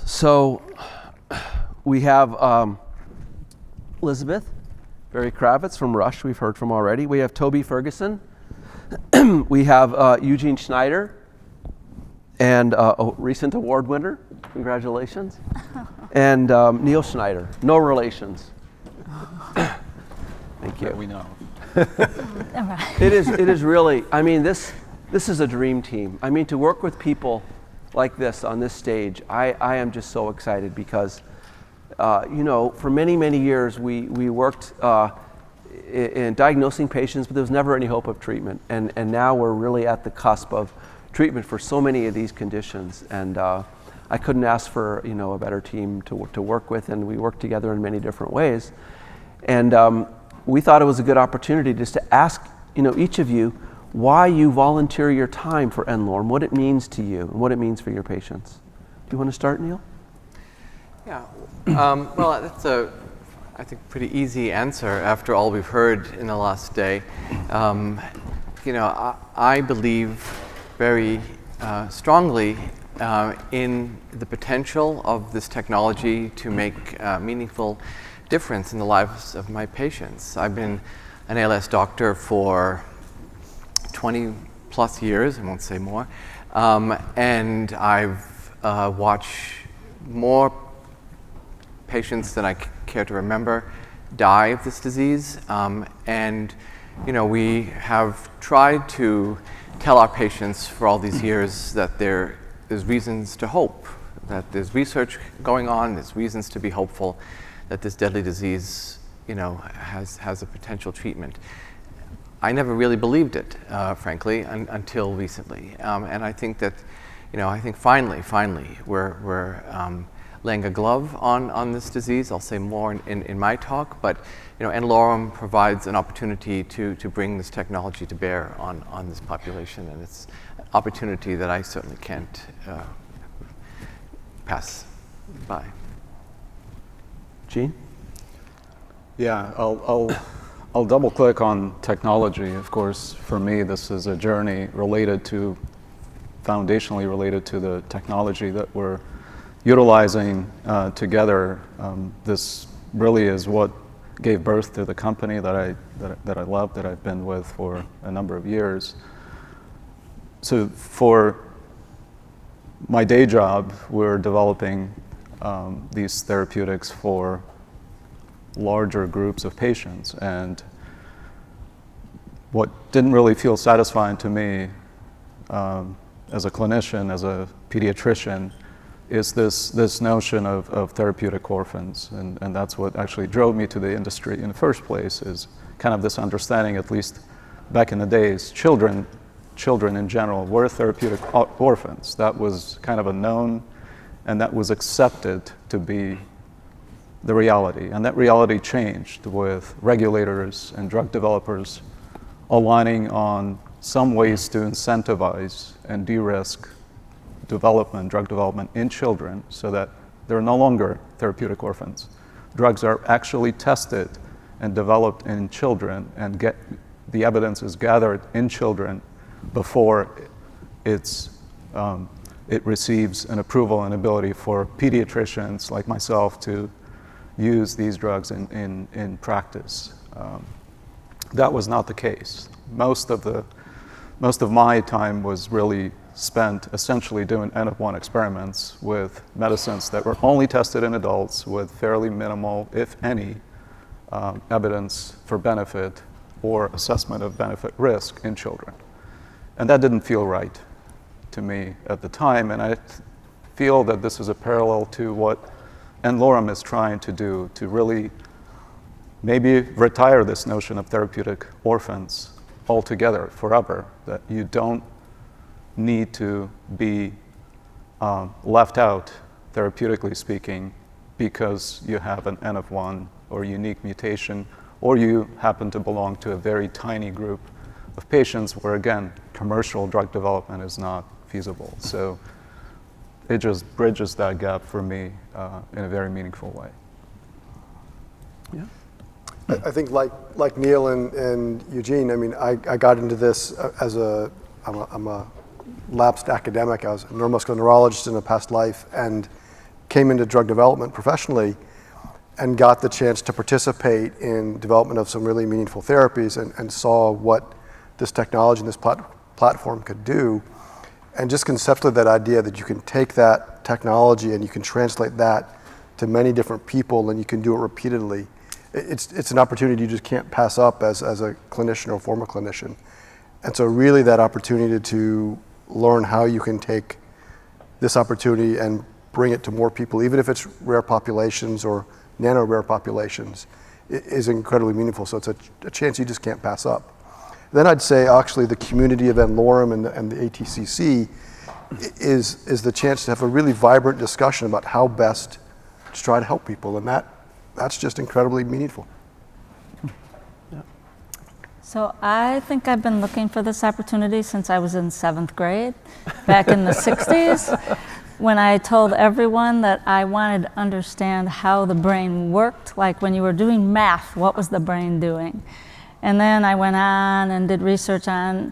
So we have Elizabeth Berry-Kravis from Rush, we've heard from already. We have Toby Ferguson. We have Eugene Schneider, and a recent award winner. Congratulations. And Neil Schneider. No relations. Thank you. Yeah, we know. It is really, I mean, this is a dream team. I mean, to work with people like this on this stage, I am just so excited because, you know, for many, many years we worked in diagnosing patients, but there was never any hope of treatment. And now we're really at the cusp of treatment for so many of these conditions. And I couldn't ask for, you know, a better team to work with, and we work together in many different ways. And we thought it was a good opportunity just to ask, you know, each of you why you volunteer your time for n-Lorem, what it means to you, and what it means for your patients. Do you want to start, Neil? Yeah, well, that's a, I think, pretty easy answer after all we've heard in the last day. You know, I believe very strongly in the potential of this technology to make meaningful difference in the lives of my patients. I've been an ALS doctor for 20 plus years, I won't say more, and I've watched more patients than I care to remember die of this disease, and you know, we have tried to tell our patients for all these years that there's reasons to hope, that there's research going on, there's reasons to be hopeful that this deadly disease, you know, has a potential treatment. I never really believed it, frankly, until recently. And I think that, you know, I think finally, we're laying a glove on this disease. I'll say more in my talk, but, you know, n-Lorem provides an opportunity to bring this technology to bear on this population, and it's an opportunity that I certainly can't pass by. Gene? Yeah, I'll double click on technology. Of course, for me, this is a journey foundationally related to the technology that we're utilizing together. This really is what gave birth to the company that I love, that I've been with for a number of years. So for my day job, we're developing these therapeutics for larger groups of patients, and what didn't really feel satisfying to me as a clinician, as a pediatrician, is this notion of therapeutic orphans, and that's what actually drove me to the industry in the first place, is kind of this understanding, at least back in the days, children in general were therapeutic orphans. That was kind of a known, and that was accepted to be the reality. And that reality changed with regulators and drug developers aligning on some ways to incentivize and de-risk drug development in children, so that they're no longer therapeutic orphans. Drugs are actually tested and developed in children, and the evidence is gathered in children before it receives an approval and ability for pediatricians like myself to use these drugs in practice. That was not the case. Most of my time was really spent essentially doing N-of-1 experiments with medicines that were only tested in adults with fairly minimal, if any, evidence for benefit or assessment of benefit risk in children. And that didn't feel right to me at the time, and I feel that this is a parallel to what n-Lorem is trying to do, to really maybe retire this notion of therapeutic orphans altogether, forever, that you don't need to be left out, therapeutically speaking, because you have an N-of-1 or unique mutation, or you happen to belong to a very tiny group of patients where, again, commercial drug development is not feasible. So it just bridges that gap for me in a very meaningful way. Yeah. I think like Neil and Eugene, I mean, I got into this as I'm a lapsed academic. I was a neuromuscular neurologist in a past life, and came into drug development professionally and got the chance to participate in development of some really meaningful therapies and saw what this technology and this platform could do. And just conceptually that idea that you can take that technology and you can translate that to many different people and you can do it repeatedly, it's an opportunity you just can't pass up as a clinician or former clinician. And so really that opportunity to learn how you can take this opportunity and bring it to more people, even if it's rare populations or nano-rare populations, is incredibly meaningful. So it's a chance you just can't pass up. Then I'd say actually the community of n-Lorem and the ATTC is the chance to have a really vibrant discussion about how best to try to help people, and that's just incredibly meaningful. So I think I've been looking for this opportunity since I was in 7th grade, back in the 60s, when I told everyone that I wanted to understand how the brain worked, like when you were doing math, what was the brain doing? And then I went on and did research on,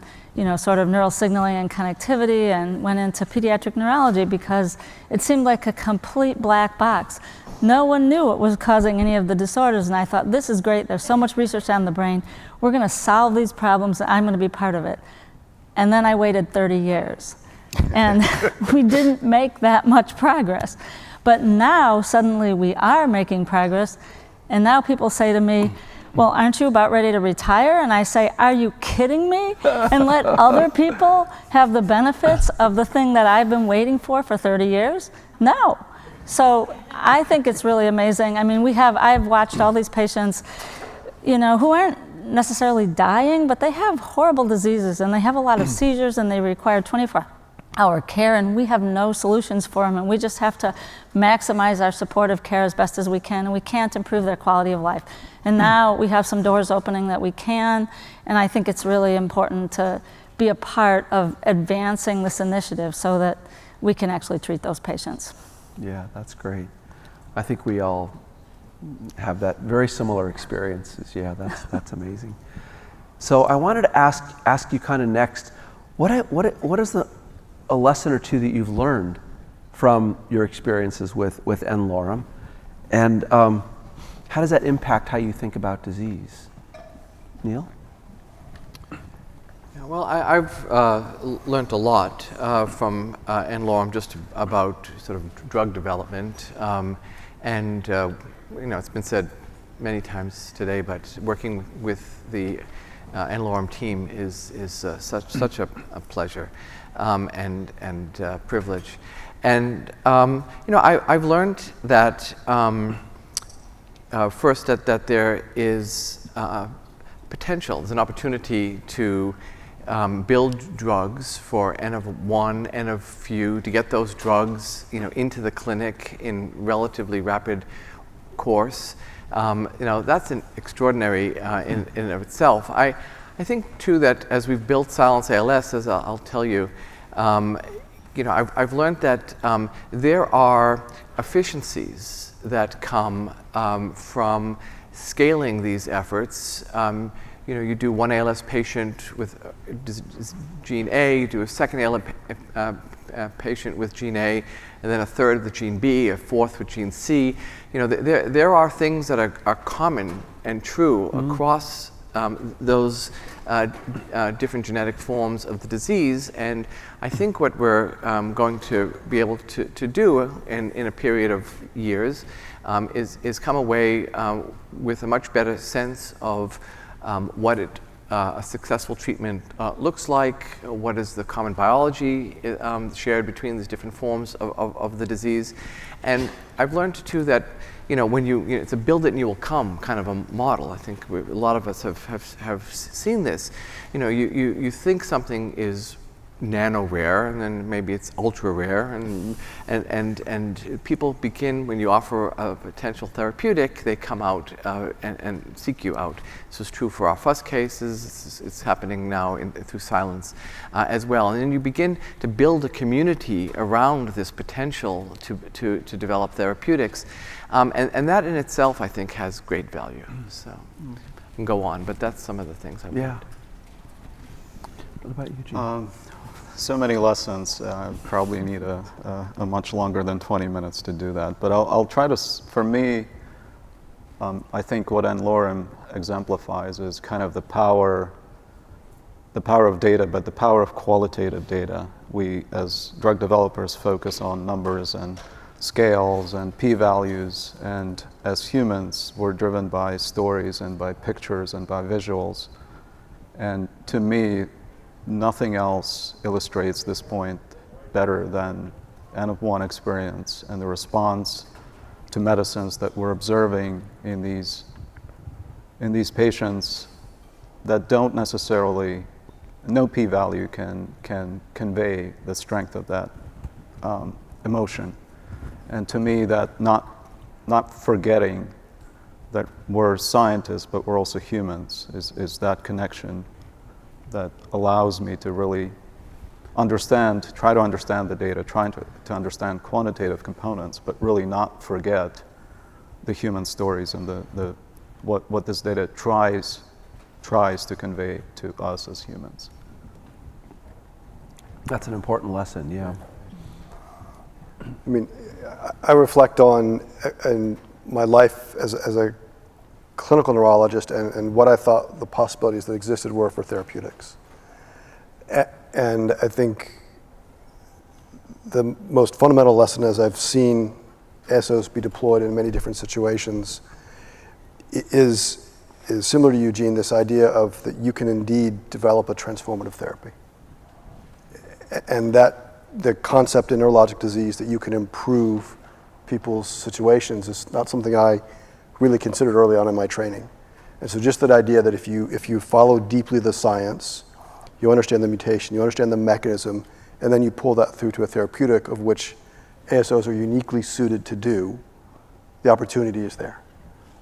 sort of neural signaling and connectivity, and went into pediatric neurology because it seemed like a complete black box. No one knew what was causing any of the disorders, and I thought, this is great, there's so much research on the brain, we're gonna solve these problems, and I'm gonna be part of it. And then I waited 30 years. And we didn't make that much progress. But now, suddenly we are making progress, and now people say to me, well, aren't you about ready to retire? And I say, are you kidding me? And let other people have the benefits of the thing that I've been waiting for 30 years? No. So I think it's really amazing. I mean, I've watched all these patients, who aren't necessarily dying, but they have horrible diseases, and they have a lot of seizures, and they require 24-hour care, and we have no solutions for them, and we just have to maximize our supportive care as best as we can, and we can't improve their quality of life. And now we have some doors opening that we can, and I think it's really important to be a part of advancing this initiative so that we can actually treat those patients. Yeah, that's great. I think we all have that very similar experiences. Yeah, that's amazing. So I wanted to ask you kind of next, what is a lesson or two that you've learned from your experiences with n-Lorem, and how does that impact how you think about disease? Neil? Yeah, well, I've learned a lot from n-Lorem just about sort of drug development, and it's been said many times today, but working with the n-Lorem team is such a pleasure and privilege. And I've learned that first that there is potential. There's an opportunity to build drugs for N of 1, N of few, to get those drugs into the clinic in relatively rapid course. That's an extraordinary in and of itself. I think too that as we've built Silence ALS, as I'll tell you, I've learned that there are efficiencies that come from scaling these efforts. You do one ALS patient with gene A, you do a second ALS patient with gene A, and then a third with gene B, a fourth with gene C. There are things that are common and true across those different genetic forms of the disease, and I think what we're going to be able to do in a period of years is come away with a much better sense of what a successful treatment looks like, what is the common biology shared between these different forms of the disease. And I've learned too that when it's a build it and you will come kind of a model. I think a lot of us have seen this. You think something is nano-rare, and then maybe it's ultra-rare, and people begin, when you offer a potential therapeutic, they come out and seek you out. This is true for our FUS cases, it's happening now through Silence as well. And then you begin to build a community around this potential to develop therapeutics, and that in itself, I think, has great value. So I can go on, but that's some of the things I've learned. What about you, Gene? so many lessons. Probably need a much longer than 20 minutes to do that. But I'll try to, for me, I think what n-Lorem exemplifies is kind of the power of data, but the power of qualitative data. We, as drug developers, focus on numbers and scales and p-values, and as humans, we're driven by stories and by pictures and by visuals. And to me, nothing else illustrates this point better than N-of-1 experience and the response to medicines that we're observing in these patients that don't necessarily, no p-value can convey the strength of that emotion. And to me, that not forgetting that we're scientists, but we're also humans, is that connection that allows me to really try to understand the data, trying to understand quantitative components, but really not forget the human stories and what this data tries to convey to us as humans. That's an important lesson, yeah. I mean, I reflect on in my life as a clinical neurologist and what I thought the possibilities that existed were for therapeutics. And I think the most fundamental lesson, as I've seen ASOs be deployed in many different situations, is similar to Eugene, this idea of that you can indeed develop a transformative therapy. And that the concept in neurologic disease that you can improve people's situations is not something I really considered early on in my training. And so just that idea that if you follow deeply the science, you understand the mutation, you understand the mechanism, and then you pull that through to a therapeutic of which ASOs are uniquely suited to do, the opportunity is there.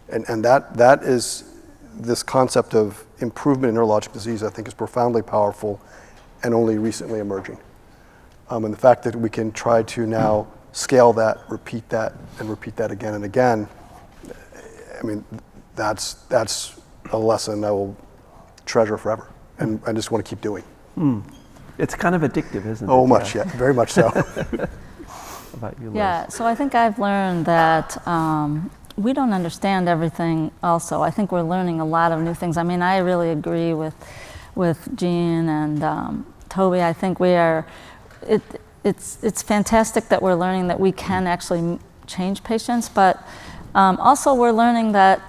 And that is this concept of improvement in neurologic disease, I think, is profoundly powerful and only recently emerging. And the fact that we can try to now scale that, repeat that, and repeat that again and again, I mean, that's a lesson I will treasure forever, and I just want to keep doing. It's kind of addictive, isn't it? Oh, much, yeah, very much so. How about you, Liz? Yeah, so I think I've learned that we don't understand everything also. I think we're learning a lot of new things. I mean, I really agree with Gene and Toby. I think we are, it's fantastic that we're learning that we can actually change patients, but also we're learning that,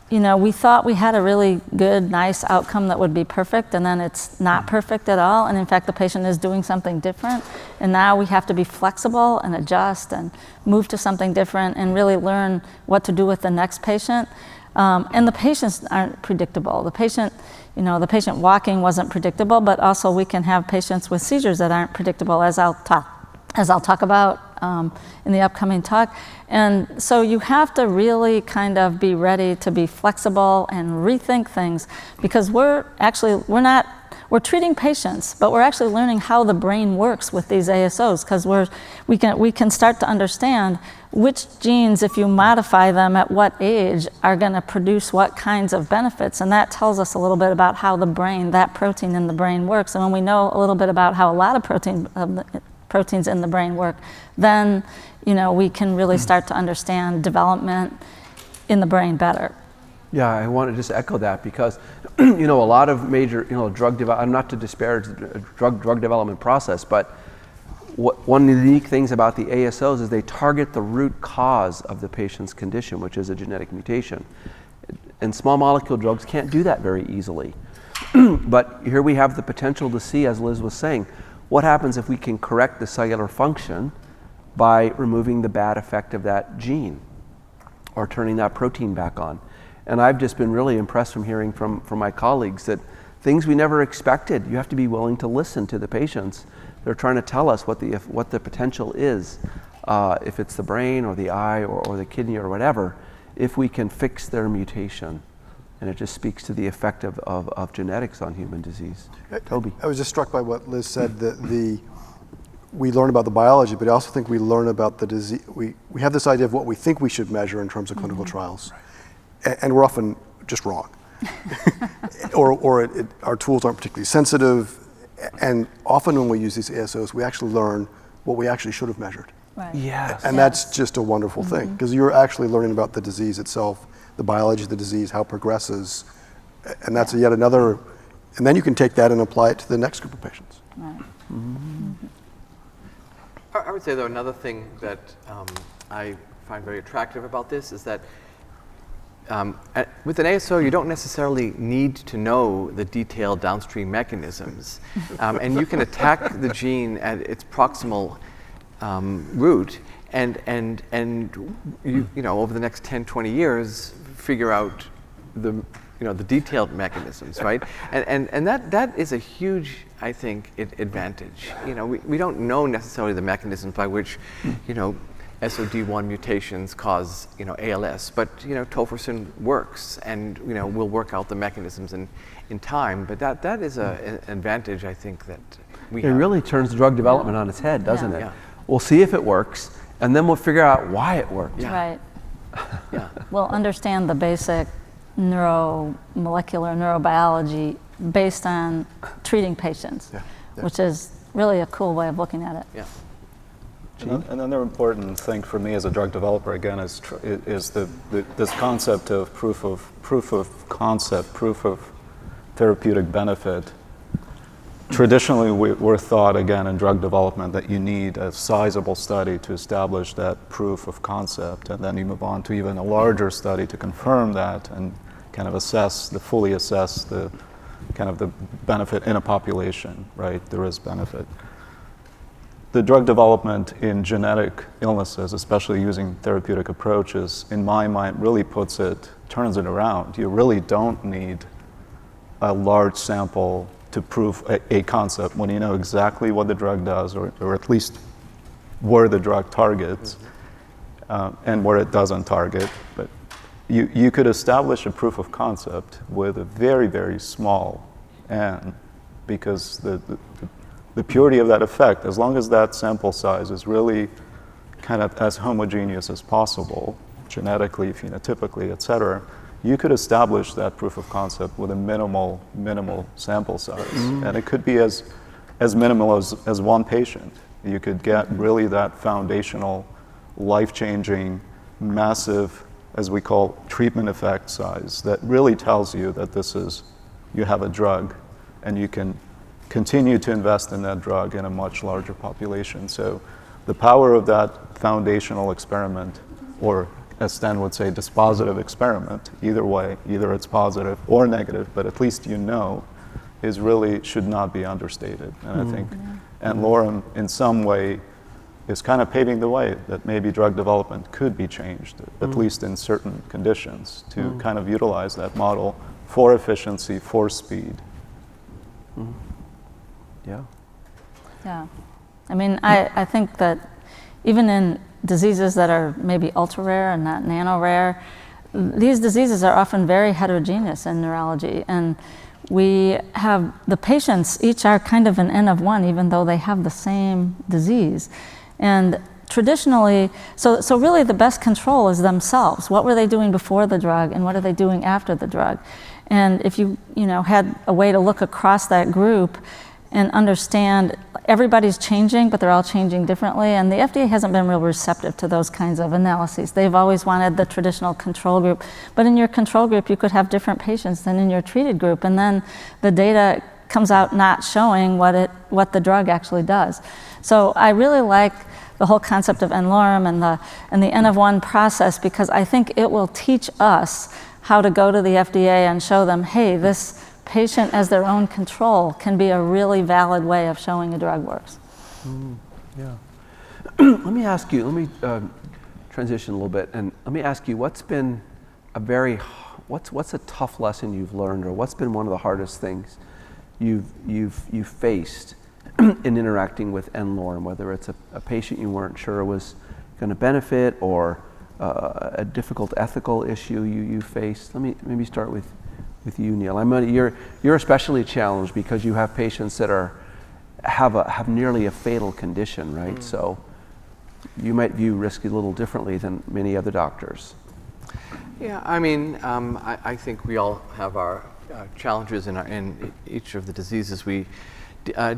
you know, we thought we had a really good, nice outcome that would be perfect, and then it's not perfect at all, and in fact the patient is doing something different, and now we have to be flexible and adjust and move to something different and really learn what to do with the next patient. And the patients aren't predictable. The patient walking wasn't predictable, but also we can have patients with seizures that aren't predictable, as I'll talk about in the upcoming talk. And so you have to really kind of be ready to be flexible and rethink things, because we're treating patients, but we're actually learning how the brain works with these ASOs, because we can start to understand which genes, if you modify them at what age, are going to produce what kinds of benefits. And that tells us a little bit about how the brain, that protein in the brain works. And when we know a little bit about how a lot of proteins in the brain work, then we can really start to understand development in the brain better. Yeah, I want to just echo that, because a lot of major drug development, not to disparage the drug development process, but one of the unique things about the ASOs is they target the root cause of the patient's condition, which is a genetic mutation. And small molecule drugs can't do that very easily. But here we have the potential to see, as Liz was saying, what happens if we can correct the cellular function by removing the bad effect of that gene or turning that protein back on. And I've just been really impressed from hearing from my colleagues that things we never expected. You have to be willing to listen to the patients. They're trying to tell us what the potential is, if it's the brain or the eye or the kidney or whatever, if we can fix their mutation. And it just speaks to the effect of genetics on human disease. Toby. I was just struck by what Liz said, that we learn about the biology, but I also think we learn about the disease. We have this idea of what we think we should measure in terms of clinical trials, and we're often just wrong. or our tools aren't particularly sensitive, And often when we use these ASOs, we actually learn what we actually should have measured. Right. Yes. And that's just a wonderful thing, because you're actually learning about the disease itself, the biology of the disease, how it progresses, and that's yet another, and then you can take that and apply it to the next group of patients. Right. I would say, though, another thing that I find very attractive about this is that with an ASO, you don't necessarily need to know the detailed downstream mechanisms, and you can attack the gene at its proximal route, and you know, over the next 10, 20 years, figure out the detailed mechanisms, right? And that is a huge, I think, advantage. You know, we don't know necessarily the mechanisms by which, you know, SOD1 mutations cause, you know, ALS, but, you know, tofersen works, and, you know, we'll work out the mechanisms in time. But that is an advantage, I think, that we have. It really turns drug development on its head, doesn't it? Yeah. We'll see if it works, and then we'll figure out why it worked. Yeah. Right. Yeah. We'll understand the basic molecular neurobiology based on treating patients, which is really a cool way of looking at it. Yeah. And another important thing for me as a drug developer, again, is this concept of proof of concept, proof of therapeutic benefit. Traditionally, we're thought, again, in drug development that you need a sizable study to establish that proof of concept, and then you move on to even a larger study to confirm that and kind of fully assess the kind of the benefit in a population, right? There is benefit. The drug development in genetic illnesses, especially using therapeutic approaches, in my mind really turns it around. You really don't need a large sample to prove a concept when you know exactly what the drug does, or at least where the drug targets, and where it doesn't target. But you could establish a proof of concept with a very, very small n, because the purity of that effect, as long as that sample size is really kind of as homogeneous as possible, genetically, phenotypically, et cetera, you could establish that proof of concept with a minimal sample size. And it could be as minimal as one patient. You could get really that foundational, life-changing, massive, as we call, treatment effect size that really tells you that you have a drug, and you can continue to invest in that drug in a much larger population. So the power of that foundational experiment, or as Stan would say, dispositive experiment, either way, either it's positive or negative, but at least you know, should not be understated. And I think n-Lorem in some way is kind of paving the way that maybe drug development could be changed, at least in certain conditions, to kind of utilize that model for efficiency, for speed. Yeah. Yeah. I mean, I think that even in diseases that are maybe ultra rare and not nano-rare, these diseases are often very heterogeneous in neurology. And the patients each are kind of an N of one, even though they have the same disease. And traditionally, so really the best control is themselves. What were they doing before the drug, and what are they doing after the drug? And if you had a way to look across that group and understand everybody's changing, but they're all changing differently. And the FDA hasn't been real receptive to those kinds of analyses. They've always wanted the traditional control group. But in your control group, you could have different patients than in your treated group. And then the data comes out not showing what the drug actually does. So I really like the whole concept of n-Lorem and the N of one process, because I think it will teach us how to go to the FDA and show them, hey, this patient as their own control can be a really valid way of showing a drug works. Yeah. Let me transition a little bit, and let me ask you, what's a tough lesson you've learned, or what's been one of the hardest things you've faced in interacting with n-Lorem, whether it's a patient you weren't sure was going to benefit, or a difficult ethical issue you faced? Let me maybe start with you, Neil. You're especially challenged because you have patients that have nearly a fatal condition, right? So you might view risk a little differently than many other doctors. Yeah, I mean, I think we all have our challenges in each of the diseases we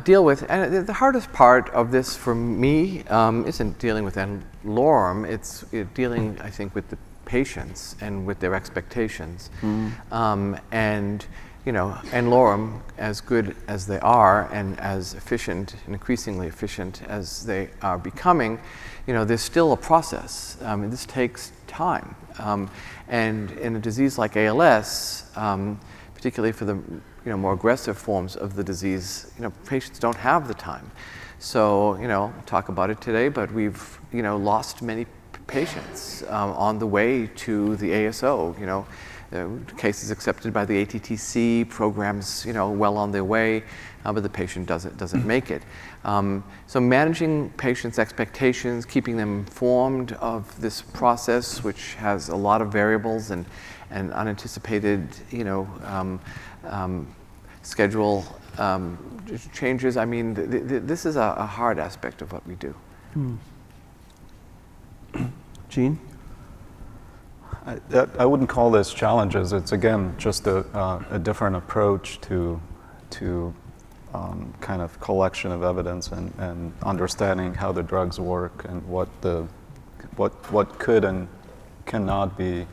deal with. And the hardest part of this for me isn't dealing with n-Lorem, it's dealing, I think, with the patients and with their expectations. And you know, n-Lorem, as good as they are and as efficient and increasingly efficient as they are becoming, you know, there's still a process. This takes time. And in a disease like ALS, particularly for the more aggressive forms of the disease, patients don't have the time. So, we'll talk about it today, but we've, lost many patients on the way to the ASO. Cases accepted by the ATTC, programs, well on their way, but the patient doesn't make it. So managing patients' expectations, keeping them informed of this process, which has a lot of variables and unanticipated, schedule changes. I mean, this is a hard aspect of what we do. Gene? I wouldn't call this challenges. It's, again, just a different approach to kind of collection of evidence and understanding how the drugs work and what could and cannot be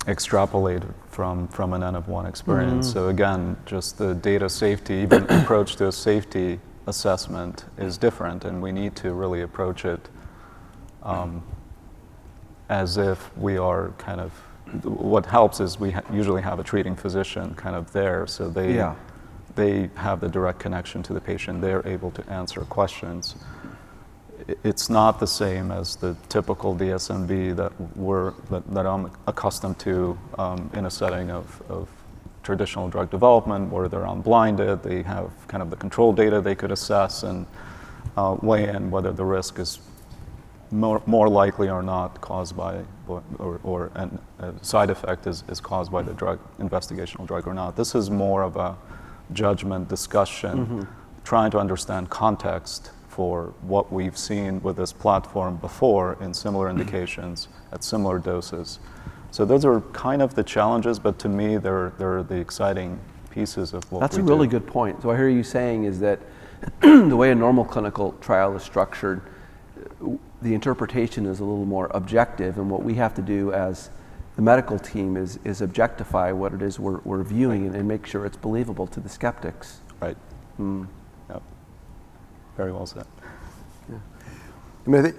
extrapolated from an N of 1 experience. So again, just the data safety, even approach to a safety assessment is different, and we need to really approach it as if we are kind of, what helps is we usually have a treating physician kind of there, so they have the direct connection to the patient. They're able to answer questions. It's not the same as the typical DSMB that I'm accustomed to in a setting of traditional drug development, where they're unblinded. They have kind of the control data they could assess and weigh in whether the risk is more likely or not caused by, or a side effect is caused by the drug, investigational drug or not. This is more of a judgment discussion, trying to understand context for what we've seen with this platform before in similar indications at similar doses. So those are kind of the challenges, but to me, they're the exciting pieces of what we do. That's a really good point. So I hear you saying is that the way a normal clinical trial is structured, the interpretation is a little more objective, and what we have to do as the medical team is objectify what it is we're viewing and make sure it's believable to the skeptics. Right. Yep. Very well said. Yeah.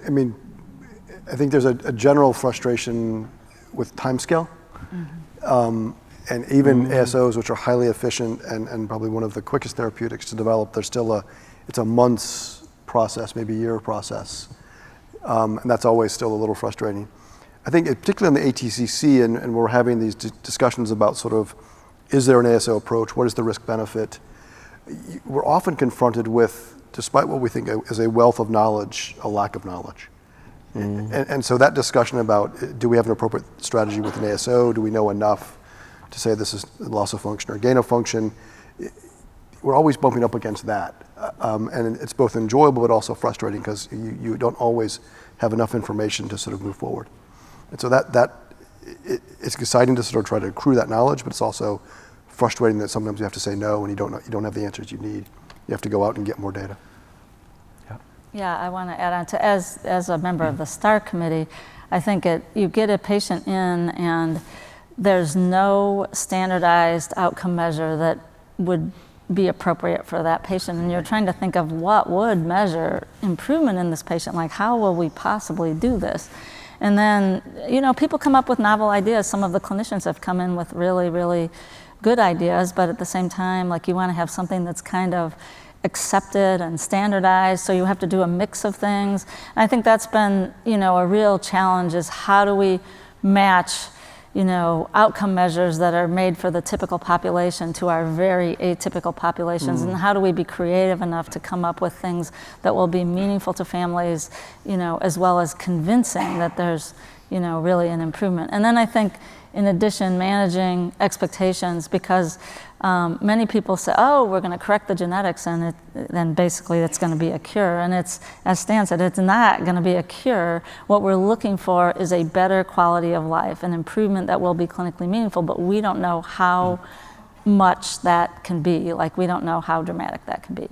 I think there's a general frustration with timescale, and even ASOs, which are highly efficient and probably one of the quickest therapeutics to develop, there's still it's a months process, maybe a year process. And that's always still a little frustrating. I think particularly on the ATTC, and we're having these discussions about sort of, is there an ASO approach? What is the risk benefit? We're often confronted with, despite what we think is a wealth of knowledge, a lack of knowledge. And so that discussion about, do we have an appropriate strategy with an ASO? Do we know enough to say this is loss of function or gain of function? We're always bumping up against that. And it's both enjoyable but also frustrating, because you don't always have enough information to sort of move forward. And so it's exciting to sort of try to accrue that knowledge, but it's also frustrating that sometimes you have to say no when you don't have the answers you need. You have to go out and get more data. Yeah, I want to add on to, as a member of the STAR committee, I think you get a patient in and there's no standardized outcome measure that would be appropriate for that patient, and you're trying to think of what would measure improvement in this patient, like how will we possibly do this? And then, people come up with novel ideas. Some of the clinicians have come in with really, really good ideas, but at the same time, like, you want to have something that's kind of accepted and standardized, so you have to do a mix of things. And I think that's been, a real challenge, is how do we match outcome measures that are made for the typical population to our very atypical populations, and how do we be creative enough to come up with things that will be meaningful to families, as well as convincing that there's, really an improvement. And then I think, in addition, managing expectations, because many people say, oh, we're going to correct the genetics and then basically it's going to be a cure. And it's, as Stan said, it's not going to be a cure. What we're looking for is a better quality of life, an improvement that will be clinically meaningful, but we don't know how much that can be. Like, we don't know how dramatic that can be.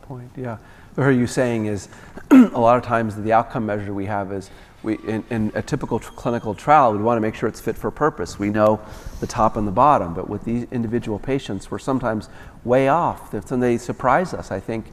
Point, yeah. What are you saying is a lot of times the outcome measure we have is in a typical clinical trial, we want to make sure it's fit for purpose. We know the top and the bottom, but with these individual patients, we're sometimes way off. And they surprise us. I think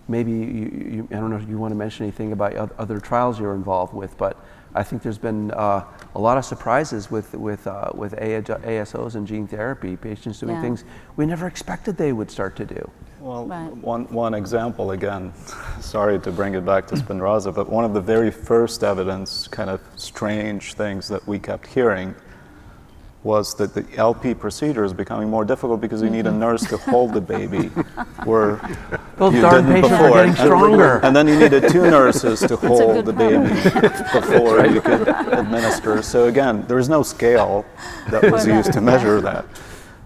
maybe I don't know if you want to mention anything about other trials you're involved with, but I think there's been a lot of surprises with ASOs and gene therapy, patients doing things we never expected they would start to do. Well, one example, again, sorry to bring it back to Spinraza, but one of the very first evidence, kind of strange things that we kept hearing was that the LP procedure is becoming more difficult because you need a nurse to hold the baby, where Those you darn didn't patients before. are getting stronger. And then you needed 2 nurses to hold the good baby before you could administer. So again, there is no scale that was used to measure that.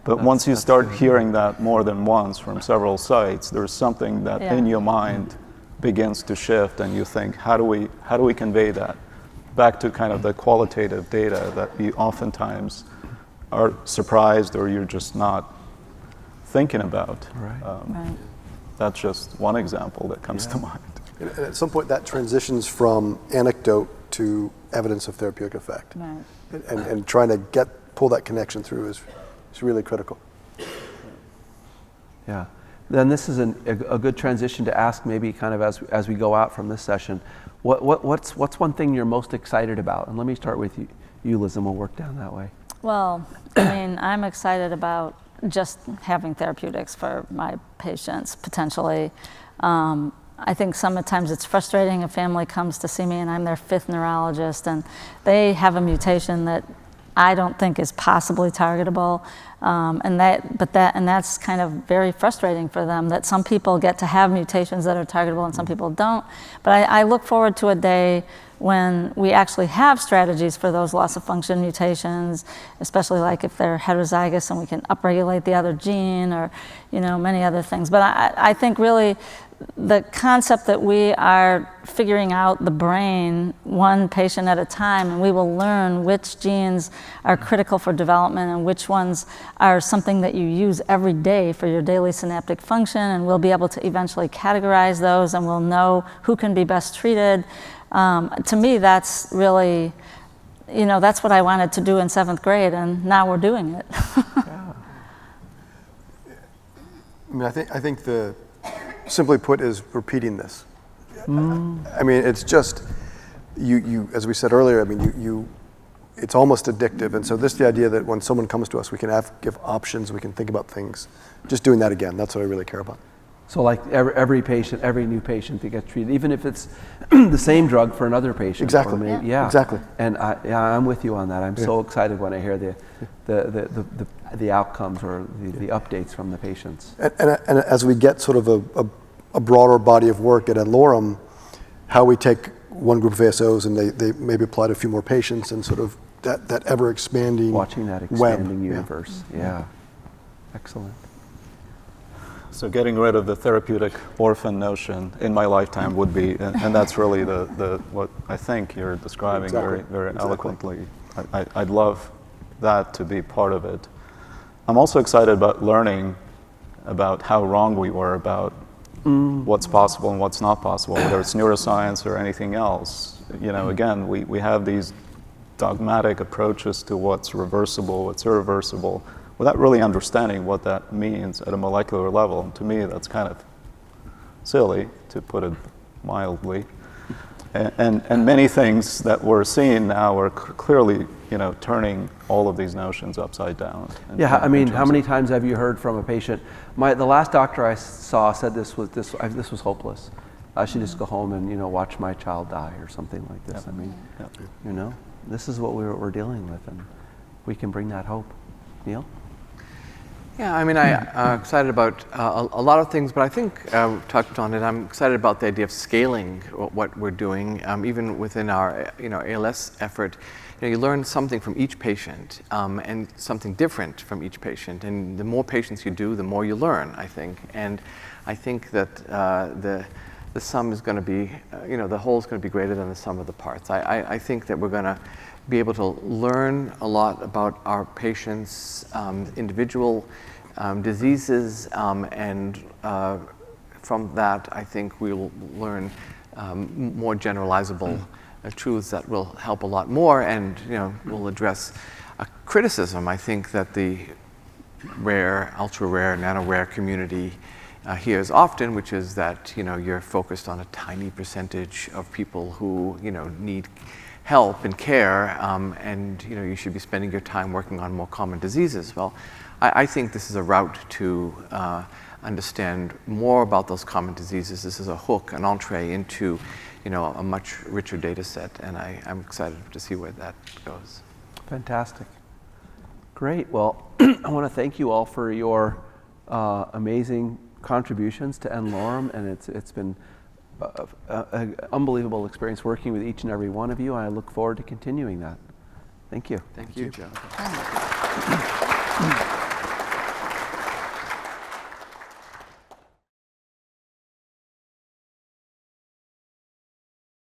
But once you start hearing that more than once from several sites, there's something that in your mind begins to shift, and you think, how do we convey that? Back to kind of the qualitative data that you oftentimes are surprised or you're just not thinking about. Right. That's just one example that comes to mind. And at some point, that transitions from anecdote to evidence of therapeutic effect. Right. And trying to pull that connection through is really critical. Yeah. Then this is a good transition to ask, maybe kind of as we go out from this session, what's one thing you're most excited about? And let me start with you, Liz, and we'll work down that way. Well, I mean, I'm excited about just having therapeutics for my patients, potentially. I think sometimes it's frustrating. A family comes to see me and I'm their 5th neurologist and they have a mutation that I don't think is possibly targetable, and that's kind of very frustrating for them, that some people get to have mutations that are targetable and some people don't. But I look forward to a day when we actually have strategies for those loss of function mutations, especially like if they're heterozygous and we can upregulate the other gene, or many other things. But I think really the concept that we are figuring out the brain one patient at a time, and we will learn which genes are critical for development and which ones are something that you use every day for your daily synaptic function, and we'll be able to eventually categorize those and we'll know who can be best treated. To me, that's really, that's what I wanted to do in 7th grade, and now we're doing it. I mean, I think simply put, is repeating this. I mean, it's just, you as we said earlier, I mean, it's almost addictive. And so the idea that when someone comes to us, we can give options, we can think about things. Just doing that again, that's what I really care about. So like every new patient that gets treated, even if it's the same drug for another patient. Exactly. Maybe, Exactly. And I'm with you on that. I'm so excited when I hear the outcomes or the updates from the patients. And as we get sort of a broader body of work at n-Lorem, how we take one group of ASOs and they maybe apply to a few more patients, and sort of that ever expanding Watching that expanding universe. Yeah. Excellent. So getting rid of the therapeutic orphan notion in my lifetime would be, and that's really the what I think you're describing very eloquently. I'd love that to be part of it. I'm also excited about learning about how wrong we were about what's possible and what's not possible, whether it's neuroscience or anything else. Again, we have these dogmatic approaches to what's reversible, what's irreversible, without really understanding what that means at a molecular level. And to me, that's kind of silly, to put it mildly. And many things that we're seeing now are clearly, turning all of these notions upside down. Yeah, I mean, how many times have you heard from a patient? The last doctor I saw said this was hopeless. I should just go home and watch my child die or something like this. I mean, this is what we're dealing with, and we can bring that hope. Neil? Yeah, I mean, I'm excited about a lot of things, but I think we touched on it. I'm excited about the idea of scaling what we're doing, even within our ALS effort. You learn something from each patient, and something different from each patient. And the more patients you do, the more you learn, I think. And I think that the sum is going to be, the whole is going to be greater than the sum of the parts. I think that we're going to be able to learn a lot about our patients' individual diseases, and from that, I think we'll learn more generalizable truths that will help a lot more, and will address a criticism I think that the rare, ultra-rare, nano-rare community hears often, which is that you're focused on a tiny percentage of people who need help and care, and you should be spending your time working on more common diseases. Well, I think this is a route to understand more about those common diseases. This is a hook, an entree into a much richer data set, and I'm excited to see where that goes. Fantastic. Great. Well, I want to thank you all for your amazing contributions to n-Lorem, and it's been an unbelievable experience working with each and every one of you, and I look forward to continuing that. Thank you. Thank you, Joe.